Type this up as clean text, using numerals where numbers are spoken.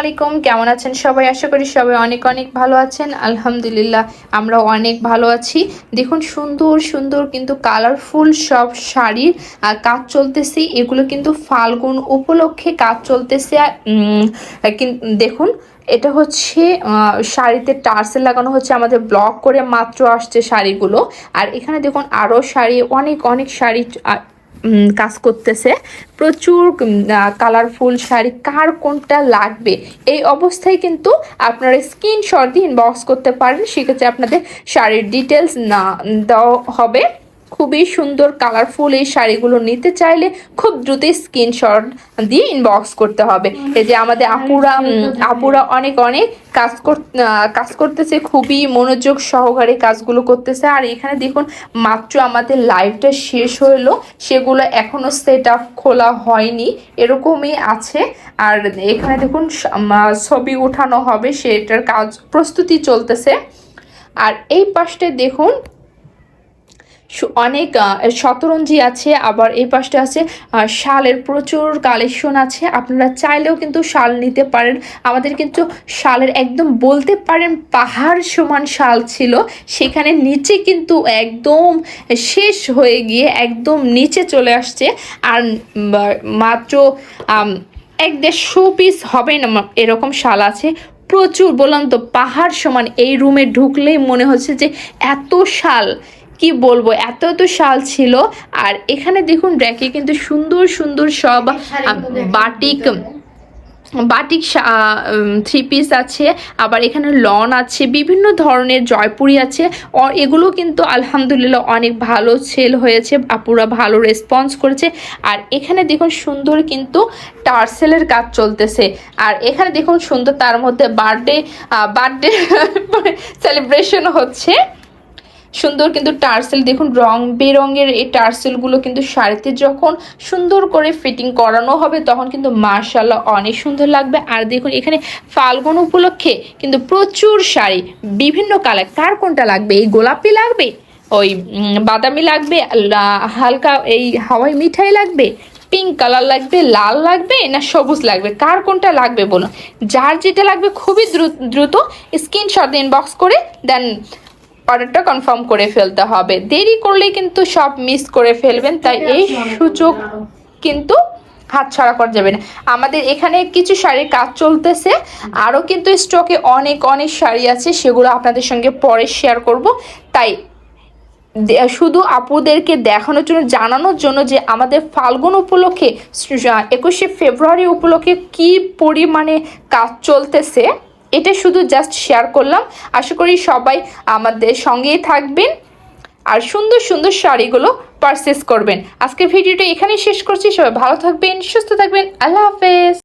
আলাইকুম, কেমন আছেন সবাই? আশা করি সবাই অনেক অনেক ভালো আছেন। আলহামদুলিল্লাহ আমরাও অনেক ভালো আছি। দেখুন সুন্দর সুন্দর কিন্তু কালারফুল সব শাড়ির কাজ চলতেছে। এগুলো কিন্তু ফাল্গুন উপলক্ষে কাজ চলতেছে। দেখুন এটা হচ্ছে শাড়িতে টার্সেল লাগানো হচ্ছে, আমাদের ব্লক করে মাত্র আসছে শাড়িগুলো। আর এখানে দেখুন আরও শাড়ি, অনেক অনেক শাড়ি কাজ করতেছে। প্রচুর কালারফুল শাড়ি, কার কোনটা লাগবে এই অবস্থায় কিন্তু আপনারা স্ক্রিনশট দিয়ে ইনবক্স করতে পারেন। সেক্ষেত্রে আপনাদের শাড়ির ডিটেলস না দেওয়া হবে। খুবই সুন্দর কালারফুল এই শাড়িগুলো নিতে চাইলে খুব দ্রুত স্ক্রিনশট দিয়ে ইনবক্স করতে হবে। এই যে আমাদের আপুরা অনেক অনেক কাজ করতেছে, খুবই মনোযোগ সহকারে কাজগুলো করতেছে। আর এখানে দেখুন মাত্র আমাদের লাইভটা শেষ হলো, সেগুলো এখনো সেট আপ খোলা হয়নি, এরকমই আছে। আর এখানে দেখুন ছবি উঠানো হবে, সেটার কাজ প্রস্তুতি চলতেছে। আর এই পাশটায় দেখুন অনেক শতরঞ্জি আছে, আবার এই পাশটা আছে শালের প্রচুর কালেকশন আছে। আপনারা চাইলেও কিন্তু শাল নিতে পারেন। আমাদের কিন্তু শালের একদম বলতে পারেন পাহাড় সমান শাল ছিল, সেখানে নিচে কিন্তু একদম শেষ হয়ে গিয়ে একদম নিচে চলে আসছে। আর মাত্র 1-150 পিস হবে না এরকম শাল আছে। প্রচুর, বললাম তো পাহাড় সমান। এই রুমে ঢুকলেই মনে হচ্ছে যে এত শাল, কি বলবো, এত এত শাল ছিল। আর এখানে দেখুন র্যাকে কিন্তু সুন্দর সুন্দর সব বাটিক থ্রি পিস আছে। আবার এখানে লন আছে, বিভিন্ন ধরনের জয়পুরি আছে। এগুলো কিন্তু আলহামদুলিল্লাহ অনেক ভালো সেল হয়েছে, আপুরা ভালো রেসপন্স করেছে। আর এখানে দেখুন সুন্দর কিন্তু টার্সেলের কাজ চলতেছে। আর এখানে দেখুন সুন্দর, তার মধ্যে বার্থডে সেলিব্রেশন হচ্ছে। সুন্দর কিন্তু টার্সেল দেখুন, রং বেরঙের এই টার্সেলগুলো কিন্তু শাড়িতে যখন সুন্দর করে ফিটিং করানো হবে তখন কিন্তু মাশাআল্লাহ অনেক সুন্দর লাগবে। আর দেখুন এখানে ফাল্গুন উপলক্ষে কিন্তু প্রচুর শাড়ি, বিভিন্ন কালার, কার কোনটা লাগবে? এই গোলাপি লাগবে, ওই বাদামি লাগবে, হালকা এই হাওয়াই মিঠাই লাগবে, পিঙ্ক কালার লাগবে, লাল লাগবে, না সবুজ লাগবে, কার কোনটা লাগবে বলুন। যার যেটা লাগবে খুবই দ্রুত স্ক্রিনশট ইনবক্স করে দেন অর্ডারটা কনফার্ম করে ফেলতে হবে। দেরি করলে কিন্তু সব মিস করে ফেলবেন, তাই এই সুযোগ কিন্তু হাতছাড়া করা যাবে না। আমাদের এখানে কিছু শাড়ির কাজ চলতেছে, আরও কিন্তু স্টকে অনেক অনেক শাড়ি আছে, সেগুলো আপনাদের সঙ্গে পরে শেয়ার করব। তাই শুধু আপুদেরকে দেখানোর জন্য, জানানোর জন্য যে আমাদের ফাল্গুন উপলক্ষে 21শে ফেব্রুয়ারি উপলক্ষে কি পরিমাণে কাজ চলতেছে, এটা শুধু জাস্ট শেয়ার করলাম। আশা করি সবাই আমাদের সঙ্গেই থাকবেন আর সুন্দর সুন্দর শাড়িগুলো পারচেস করবেন। আজকের ভিডিওটা এখানেই শেষ করছি। সবাই ভালো থাকবেন, সুস্থ থাকবেন। আল্লাহ হাফেজ।